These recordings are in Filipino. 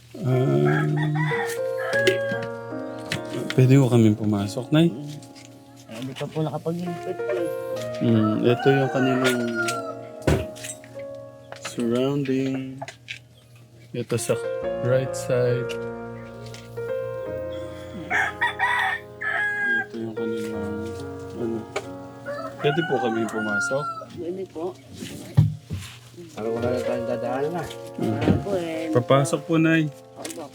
Ah, pwede ko kami pumasok, Nay? Hindi pa po nakapag-input po. Ito yung kanilang surrounding. Ito sa right side. Ito yung kanilang ano. Pwede po kami pumasok? Pwede po. Parang wala na tayong dadaan na. Wala po eh. Papasok po, Nay. Opo.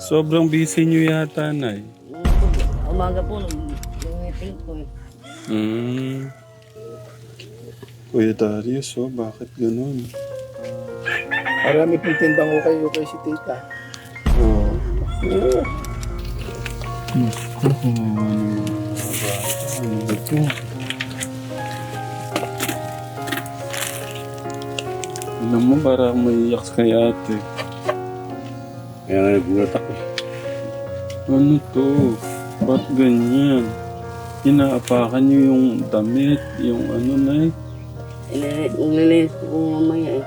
Sobrang busy niyo yata, Nay. Umaga po, nag-meeting po eh. Kuya Darius, bakit ganun? Marami pong tindang ukay-ukay si tita. Oo. Gusto ko ano ba ito? Alam mo, parang maiyak kay ate. Kaya nga nagulat ako. Ano to? Ba't ganyan? Inaapakan niyo yung damit, yung ano na eh. Nilinis ko po mamaya eh.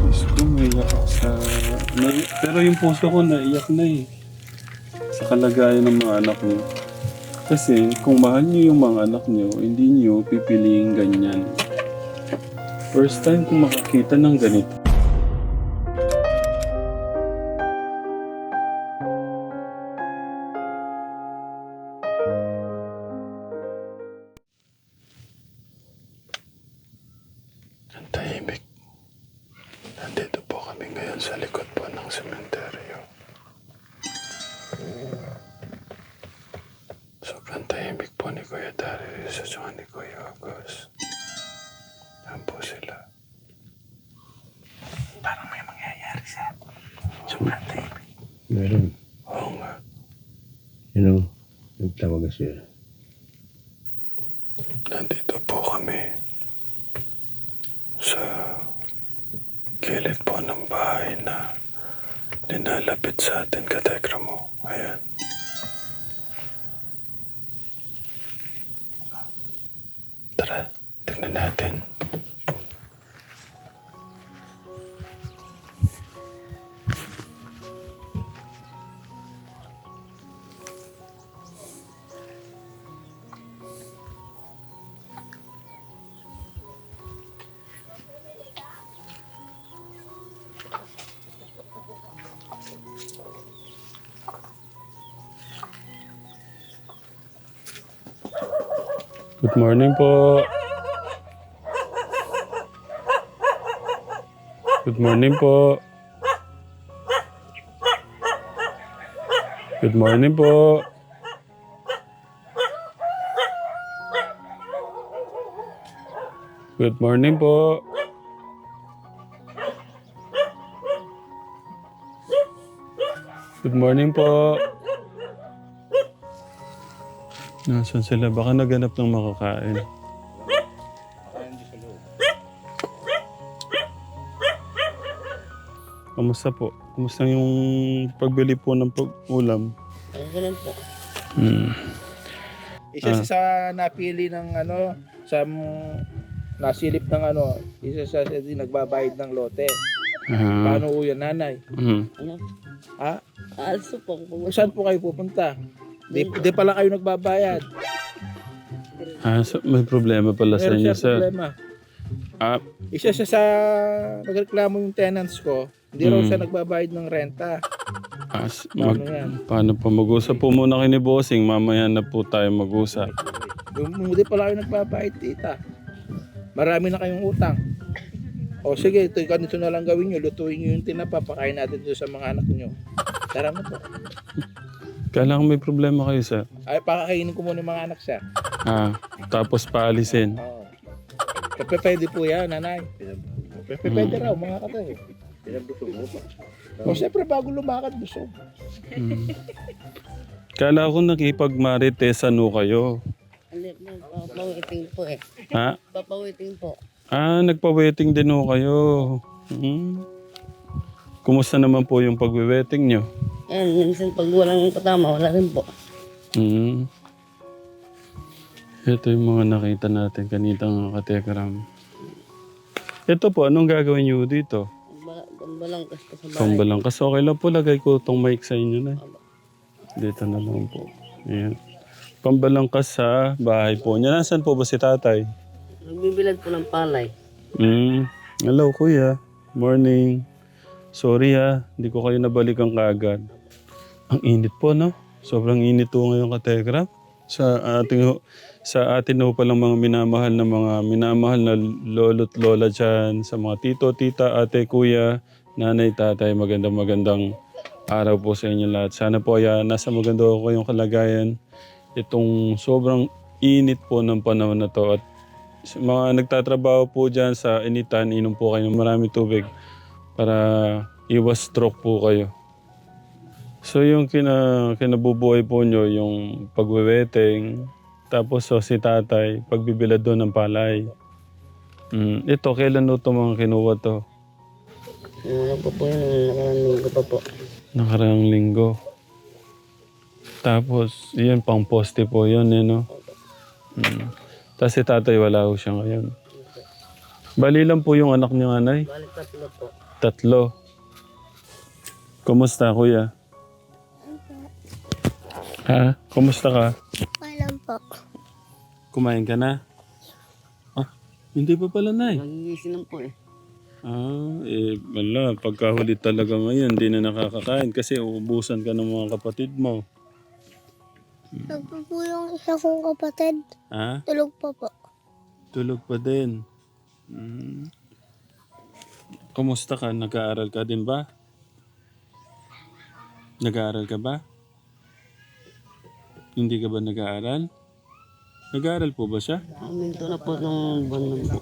Diyos ko, maiyak ako sa... Pero yung puso ko naiyak na eh. Sa kalagayan ng mga anak niyo. Kasi kung mahal niyo yung mga anak niyo, hindi niyo pipiliing ganyan. First time ko makakita ng ganito. Ang tahimik. Nandito po kami ngayon sa likod po ng sementeryo. Sobrang tahimik po ni Kuya Darius at saka ni Kuya August. Yan po sila. Parang may mangyayari sa sobrang tahimik. Meron. Oo nga. Yun o. Nagtawag siya. Nandito po kami sa gilid po ng bahay na linalapit sa atin, katekra mo. Ayan. Tara, tingnan natin. Good morning po. Good morning po. Good morning po. Good morning po. Good morning po. Nasaan sila? Baka naganap ng makakain. Kamusta po? Kamusta yung pagbili po ng ulam? Ganun po. Isa sa napili ng ano, sa nasilip ng ano, isa sa nagbabayad ng lote. Paano po yan, nanay? Ano? Ha? Also po. Kung saan po kayo pupunta? Di pala kayo nagbabayad. May problema pala sa Meron inyo, siya sir. problema. Ah, Isa siya sa nagreklamo yung tenants ko. Hindi raw siya nagbabayad ng renta. Paano yan? paano po? Mag-usap po muna kayo ni Bossing. Mamaya na po tayo mag-usap. Hindi pala kayo nagbabayad, tita. Marami na kayong utang. O sige, ganito na lang gawin nyo. Lutuin nyo yung tinapa. Pakain natin ito sa mga anak nyo. Tara na po. Kailangan may problema kayo, sir. Ay, pakakainin ko muna yung mga anak siya. Tapos paalisin. Oo. Pwede po yan, nanay. Pwede raw, mga katay. Pinabusog mo pa. O siyempre, bago lumakad, busog. Kala ko nakipag-maritesan ho kayo. Hindi po. Papawiting po eh. Ha? Papawiting po. Nagpa-wedding din ho kayo. Kumusta naman po yung pag-wedding nyo? Yan, minsan pag walang katama, wala rin po. Ito yung mga nakita natin kanitang katekram. Ito po, anong gagawin niyo dito? Pambalangkas ko sa bahay. Pambalangkas. Okay lang po, lagay ko itong mic sa inyo na. Dito na lang po. Ayan. Pambalangkas sa bahay po niya. Nasaan po ba si tatay? Nagbibilad po ng palay. Hello kuya. Morning. Sorry hindi ko kayo nabalikan kaagad. Ang init po, no? Sobrang init po ngayon katekram. Sa atin ho palang mga minamahal na lolo't lola dyan, sa mga tito, tita, ate, kuya, nanay, tatay, magandang araw po sa inyo lahat. Sana po nasa maganda ko kayong kalagayan. Itong sobrang init po ng panahon na to at sa mga nagtatrabaho po dyan sa initan, inom po kayo ng maraming tubig para iwas stroke po kayo. So yung kinabubuhay po nyo, yung pagweweteng, tapos si tatay, pagbibilad doon ng palay. Ito, kailan ito mga kinuha to? Ano po po yun, nakarang linggo pa po. Nakaraang linggo. Tapos, yun, pang poste po yun, no? Tapos si tatay, wala ho siya ngayon. Bali lang po yung anak niyo, anay? Balik 3 po. 3. Kumusta, kuya? Ha? Kumusta ka? Walang po. Kumain ka na? Hindi pa pala, nay. Nagigising lang po eh. Wala. Pagkahuli talaga ngayon, hindi na nakakakain kasi uubusan ka ng mga kapatid mo. Nagpo po yung isa kong kapatid. Ha? Tulog pa po. Tulog pa din. Kumusta ka? Nag-aaral ka din ba? Nag-aaral ka ba? Hindi ka ba nag-aaral? Nag-aaral po ba siya? Minto na po nung buwan na po.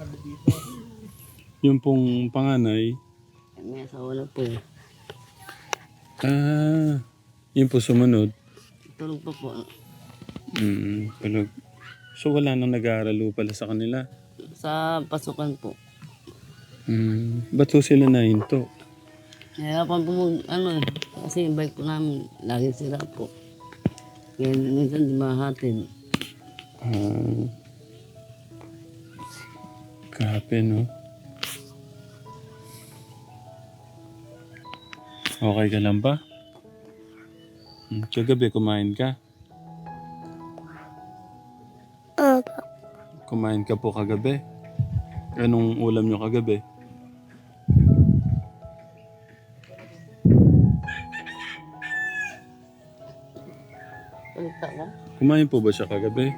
Yung pong panganay, May asawa na po eh. yun po sumunod. Tulog pa po. Tulog. So wala nang nag-aaral po pala sa kanila? Sa pasukan po. Ba't po sila nahinto? Nahirapan po kasi yung bike po namin, laging sira po. Kaya minsan di mahatid. Grabe, no? Okay ka lang ba? Kagabi, kumain ka? Opo. Kumain ka po kagabi? Anong ulam nyo kagabi? Salita ka? Kumain po ba siya kagabi?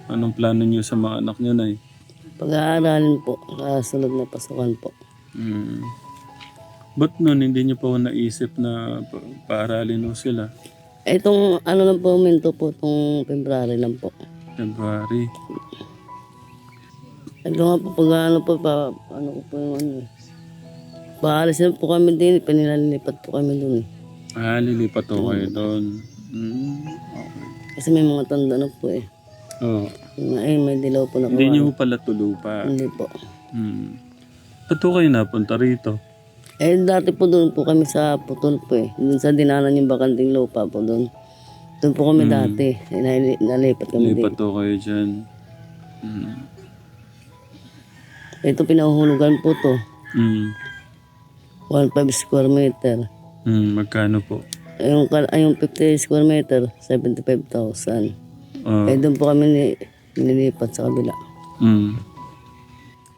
Anong plano niyo sa mga anak niyo, nay? Pag-aaralin po, kasunod na pasukan po. Ba't nun hindi niyo pa naisip na paaralin mo sila? Itong lang po, minto po, itong February lang po. February. Ito nga po, ko po yung paalis na po kami din, pinilalipat po kami dun. Lilipat ko kayo doon. Okay. Kasi may mga tanda na po eh. May dilaw po na po. Hindi niyo pala tulupa. Hindi po. Ba't po kayo napunta rito? Dati po doon po kami sa Putol po eh. Doon sa dinanan yung bakanting lupa po doon. Doon po kami dati. Nalipat kami Lipat din. po kayo dyan. Ito pinahuhulugan po to. 1.5 square meter. Magkano po? Yung 50 square meter, 75,000. Doon po kami nilipat sa kabila.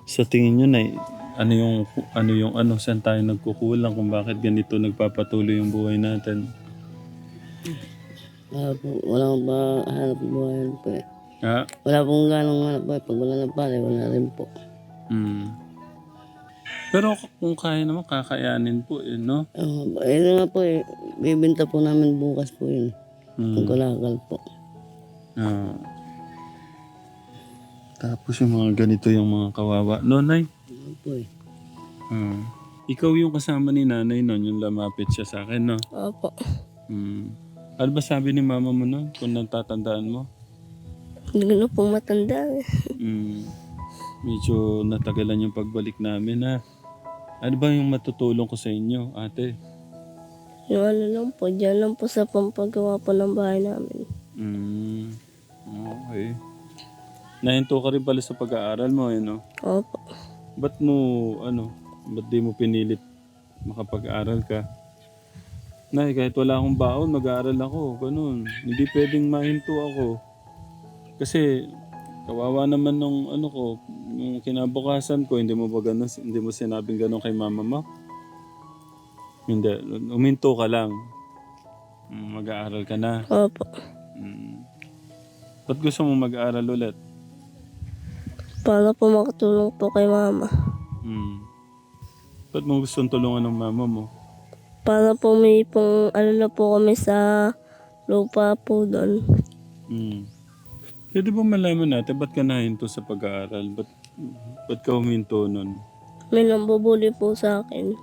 Sa tingin nyo na saan tayo nagkukulang kung bakit ganito nagpapatuloy yung buhay natin? Wala pa hanap buhay po eh. Wala pong ganong hanap buhay. Pag wala na pala, wala rin po. Pero kung kaya naman, kakayanin po no? Ito nga po eh, bibenta po namin bukas po yun. Ang kalakal po. Tapos yung mga ganito yung mga kawawa. No, Nay? Ano po eh. Ikaw yung kasama ni nanay nun, yung lamapit siya sa akin, no? Opo. Ano ba sabi ni mama mo nun, kung natatandaan mo? Hindi ko na po matanda. Medyo natagalan yung pagbalik namin, ha? Ano ba yung matutulong ko sa inyo, ate? Yung lang po, dyan lang po sa pampagawa po ng bahay namin. Nahinto ka rin pala sa pag-aaral mo, no? Opo. Ba't di mo pinilit makapag-aral ka? Nay, kahit wala akong baon, mag-aaral ako. Ganun. Hindi pwedeng mahinto ako. Kasi, kawawa naman nung nung kinabukasan ko, hindi mo sinabing ganun kay mama mo? Hindi. Uminto ka lang. Mag-aaral ka na. Opo. Ba't gusto mo mag-aaral ulit? Para po makatulong po kay mama. Ba't mo gustong tulungan ng mama mo? Para po may pong ano na po kami sa lupa po doon. Pwede ba malaman natin, ba't ka nahinto sa pag-aaral? Ba't ka huminto nun? May nambubuli po sa akin.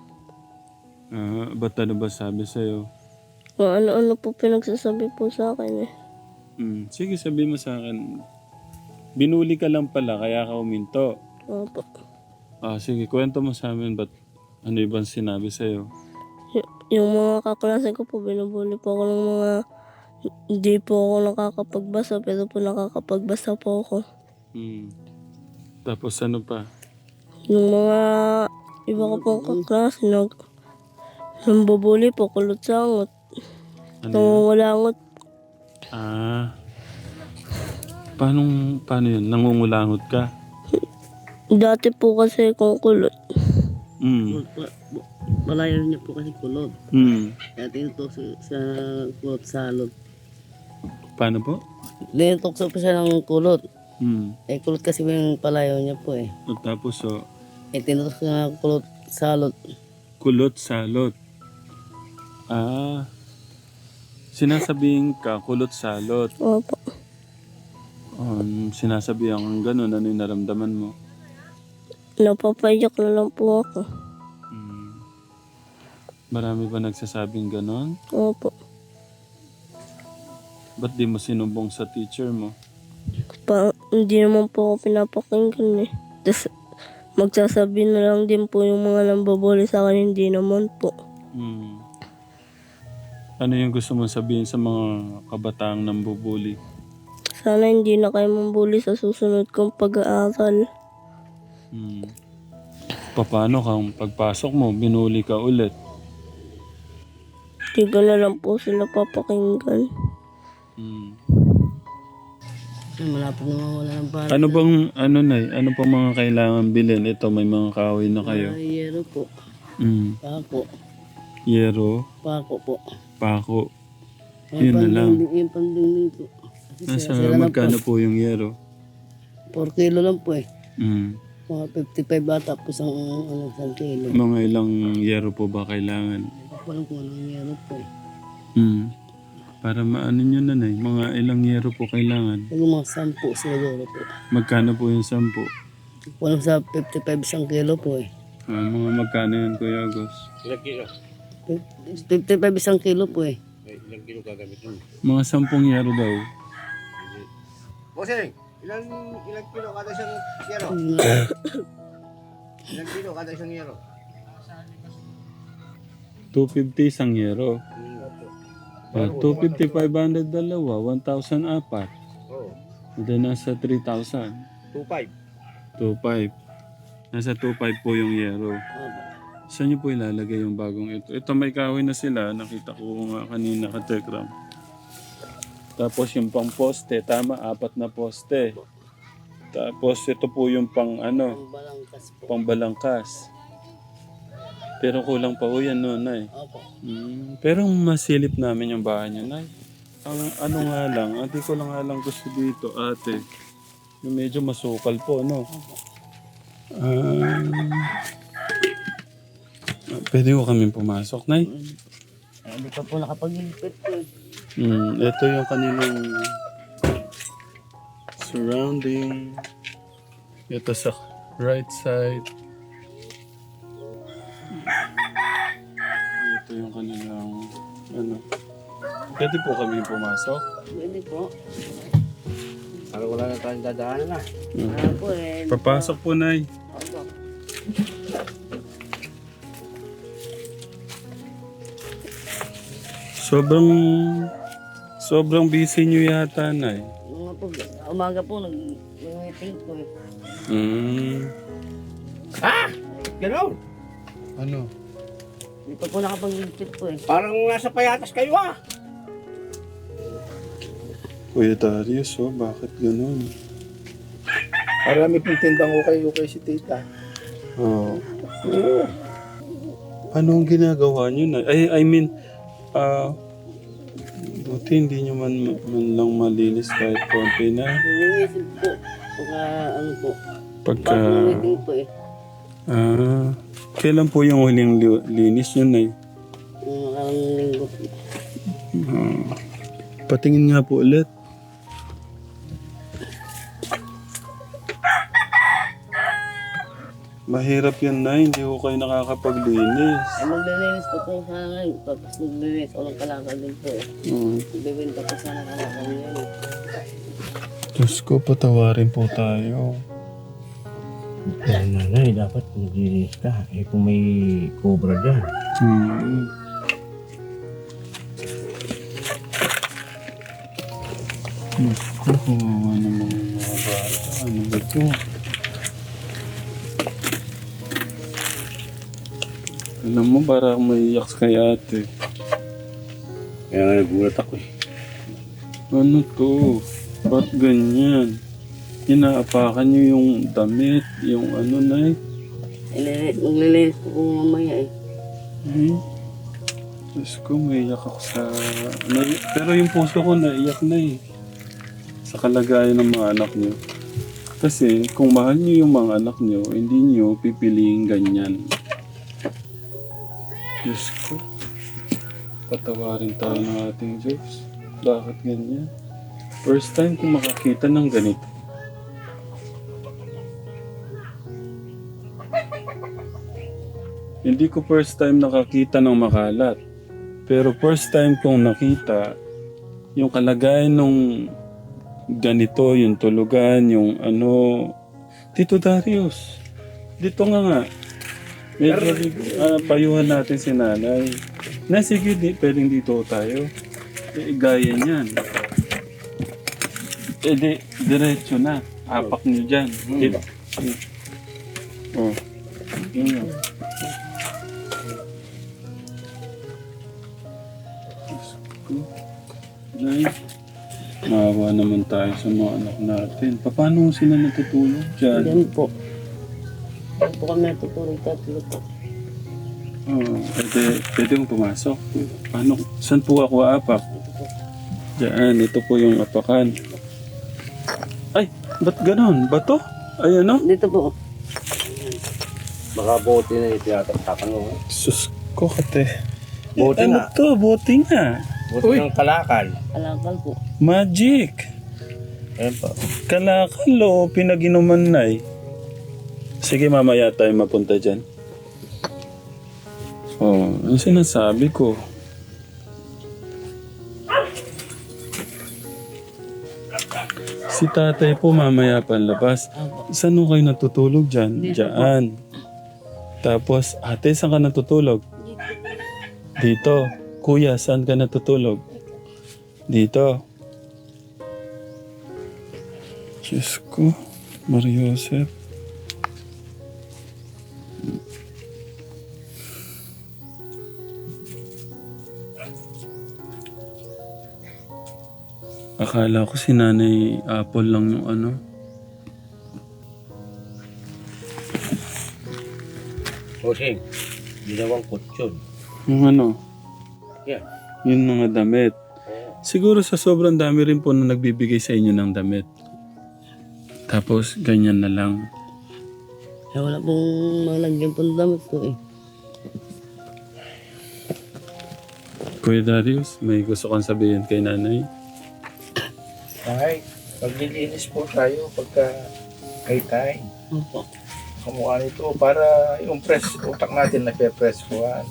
Ba't ano ba sabi sa'yo? Kung ano-ano po pinagsasabi po sa akin eh. Sige, sabi mo sa akin. Binuli ka lang pala, kaya ka huminto. Opo. Sige, kwento mo sa amin, ba't ano ibang sinabi sa'yo? Yung mga kaklase ko po, binubuli po ako ng mga hindi po ako nakakapagbasa, pero po nakakapagbasa po ako. Tapos ano pa? Yung mga iba ko pong kaklase, nambubuli po, kulot sangot, Ano yan? nangungulangot. Paano yun? Nangungulangot ka? Dati po kasi kung kulot. Malayo niya po kasi kulot. Kaya tinutok sa kulot salot. Paano po? Tinutok po siya ng kulot. Hmm. Kulot kasi yung palayo niya po eh. Tapos Tinutok siya ng kulot salot. kulot salot. Sinasabihin ka, kulot salot. Opo. Sinasabihan kang ganun, ano yung naramdaman mo? Napapaiyak na lang po ako. Marami ba nagsasabing ganun? Opo. Ba't di mo sinumbong sa teacher mo? Hindi naman po ako pinapakinggan eh. Tapos magsasabi na lang din po yung mga nambabuli sa akin, hindi naman po. Ano yung gusto mong sabihin sa mga kabataang nambubuli? Sana hindi na kayo mambuli sa susunod kong pag-aaral. Paano kang pagpasok mo, binuli ka ulit? Hindi ko na lang po sila papakinggan. Malapit naman wala ng para. Ano pang mga kailangan bilhin? Ito, may mga kahoy na kayo. Yero po. Pako. Yero, Pako po. pako. Yun na lang. Yung pandingning po. Nasa magkano po yung yero? 4 kilo lang po eh. Mm. Mga 55 bata po sa isang kilo. Mga ilang yero po ba kailangan? Walang kung anong yero po eh. Para maano nyo na mga ilang yero po kailangan. Yung mga 10 siguro po. Magkano po yung 10? Walang sa 55 isang kilo po eh. Mga magkano yan, Kuya Agos? 55 isang kilo po eh. Mga 10 yero daw. Bossing, ilang kilo kada isang yero? Ilang kilo kada isang yero? 250 isang yero. 250, 500 dalawa, 1,000 apat. Oo. Then nasa 3,000. 2.5. 2,500. Nasa 2,500 po yung yero. Saan niyo po ilalagay yung bagong ito? Ito may kahoy na sila. Nakita ko nga kanina ka Tekram. Tapos yung pang poste, tama, 4 na poste. Tapos ito po yung pang Balangkas po. pang balangkas. Pero kulang pa po yan no, Nay. Opo. Pero masilip namin yung bahay niya, Nay. Ano nga lang, ate ko lang nga lang gusto dito, ate. Yung medyo masukal po, no? Pwede ko kami pumasok, Nay? Hindi pa po nakapag-ilipit po eh. Ito yung kanilang surrounding. Ito sa right side. Ito yung kanilang Pwede po kami pumasok? Pwede po. Parang wala na tayong dadaanan na. Po eh. Papasok po, Nay. Opo. Sobrang busy nyo yata, Nay. Mga po, umaga po, nag-meeting po eh. Gano'n. Ano? Hindi pa po nakapag-meeting po eh. Parang nasa payatas kayo ah. Kuya Darius, bakit ganun? Marami pong tindang ukay-ukay si tita. Oo. Anong ginagawa nyo na? I mean, buti hindi nyo man lang malinis kahit konti na. Iniisip po, pagka ano po, Pagka, meeting po eh. kailan po yung huling linis nyo na? Yung makarang linggo po. Patingin nga po ulit. Mahirap yan na, hindi ko kayo nakakapaglinis. Ay maglilinis po po sana ngayon, tapos maglilinis ako ng kalakal din po eh. Bibenta po sana kalakal niya eh. Diyos ko, patawarin po tayo. Kaya nanay, dapat maglinis ka. Eh kung may cobra dyan. Diyos ko, kawawa naman yung mga bata. Ano ba ito? Alam mo, parang maiyak kay ate. Kaya nga nagulat ako eh. Ano to? Ba't ganyan? Inaapakan nyo yung damit, yung ano na eh. Maglilinis po po mamaya eh. Diyos ko, maiyak ako sa... Pero yung puso ko naiyak na eh. Sa kalagayan ng mga anak nyo. Kasi kung mahal nyo yung mga anak nyo, hindi nyo pipiliing ganyan. Diyos ko, patawarin tayo ng ating Diyos. Bakit ganyan? First time ko makakita ng ganito. Hindi ko first time nakakita ng makalat. Pero first time kong nakita yung kalagayan nung ganito, yung tulugan, yung ano... Tito Darius, dito nga. Medyo payuhan natin si nanay. Na sige, pwedeng dito tayo. Gaya niyan. Diretso na. Apak niyo dyan. Oh. Yun. Nay, maawa naman tayo sa mga anak natin. Paano sila natutulog dyan? Yan po. Yan po kami natutulog tatlo po. Pwede kong pumasok. Paano? Saan po ako aapak? Diyan, ito po yung apakan. Ay, ba't ganon? Bato? Ay, ano? Dito po. Baka bote na ito yata tatanong. Sus ko kate. Bote Ano nga. to? Bote nga. Bote ng kalakal. Kalakal po. Magic. Ayan pa. Kalakal o pinag-inuman na eh. Sige, mamaya tayo mapunta dyan. Oh, ano sinasabi ko? Si tatay po mamaya panlabas. Saan ho kayo natutulog dyan? Diyan. Tapos, ate, saan ka natutulog? Dito. Kuya, saan ka natutulog? Dito. Diyos ko, Maria Joseph. Akala ko si Nanay Apple lang yung ano. Hosing, ginawang kutsyon. Yung ano, Yan. yung mga damit. Siguro sa sobrang dami rin po na nagbibigay sa inyo ng damit. Tapos ganyan na lang. Eh, wala pong malagyan pong damit po eh. Kuya Darius, may gusto kang sabihin kay nanay? Ay, maglilinis po tayo pagka may time. Opo. Kamukha nito para yung press, utak natin nape-press kuhan.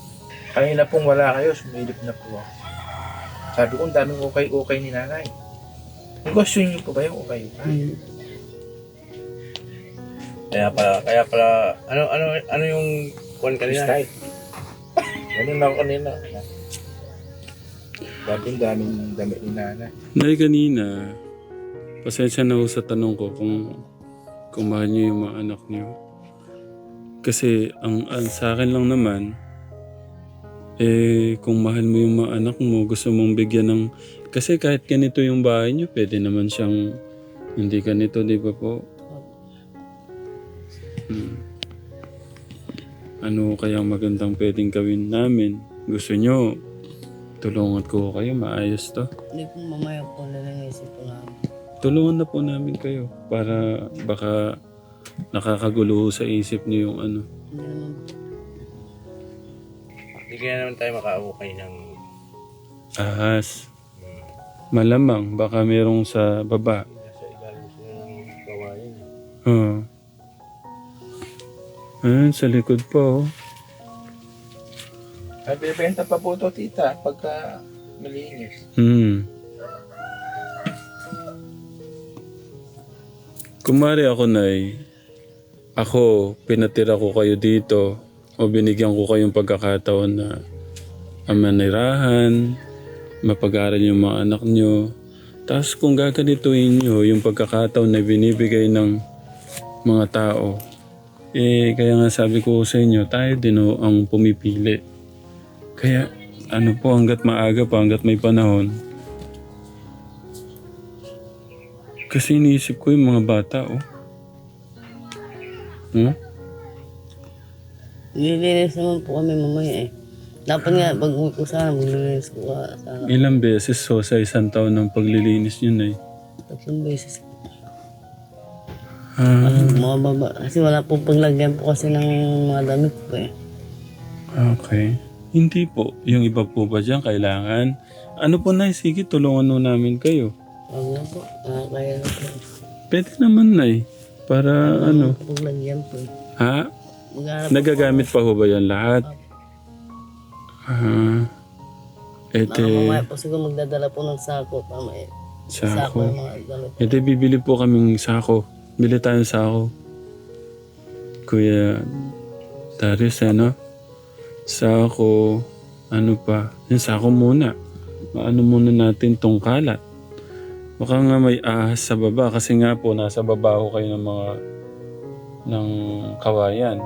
Kanina pong wala kayo, sumilip na po ako. Sabi ko, ang daming ukay-ukay ni nanay. Kung gusto niyo po ba yung ukay-ukay? Kaya pala, ano yung kuwan kanina? Style. Ganun lang kanina. daming damit ni nanay. Nay, kanina, pasensya na ho sa tanong ko kung mahal niyo yung mga anak niyo. Kasi ang sa akin lang naman, kung mahal mo yung mga anak mo, gusto mong bigyan ng... Kasi kahit ganito yung bahay niyo, pwede naman siyang hindi ganito, di ba po? Ano kayang magandang pwedeng gawin namin? Gusto nyo, tulungan ko kayo, maayos to. Hindi po mamaya po nalangisip po namin. Tulungan na po namin kayo para baka nakakagulo sa isip niyo yung ano. Hindi naman po. Hindi kaya naman tayo makaukay ng... Ahas. Malamang, baka merong sa baba. Nasa ilalim sila ng kawayan. Ayan, sa likod pa oh. Ay, bibenta pa po to, tita, pagka malinis. Kumari ako, Nay. Ako, pinatira ko kayo dito o binigyan ko kayong pagkakataon na manirahan, mapag-aral yung mga anak nyo. Tapos kung gaganituin nyo yung pagkakataon na binibigay ng mga tao, kaya nga sabi ko sa inyo, tayo din ang pumipili. Kaya ano po, hanggat maaga pa, hanggat may panahon. Kasi iniisip ko yung mga bata, oh. Nililinis naman po kami mamaya eh. Dapat nga, pag uwi ko sana, maglilinis ko sana. Ilang beses sa isang taon ng paglilinis nyo, Nay? 3 beses. Ah, Mga baba. Kasi wala po paglagyan po kasi ng mga damit po eh. okay. Hindi po. Yung iba po ba dyan kailangan? Ano po, Nay? Sige, tulungan mo namin kayo. Huwag na po. Kaya na po. Pwede naman, Nay. Para ano? Paglagyan po eh. Ha? Maghanap Nagagamit pa ho ba yan lahat? mamaya po siguro magdadala po ng sako. Tama eh. Sako Sako. yung mga damit. Bibili po kaming sako. Bili tayong sako. Kuya Darius, ano? Sako, ano pa? Yung sako muna. Maano muna natin tong kalat. Baka nga may ahas sa baba kasi nga po nasa baba ho kayo ng mga ng kawayan.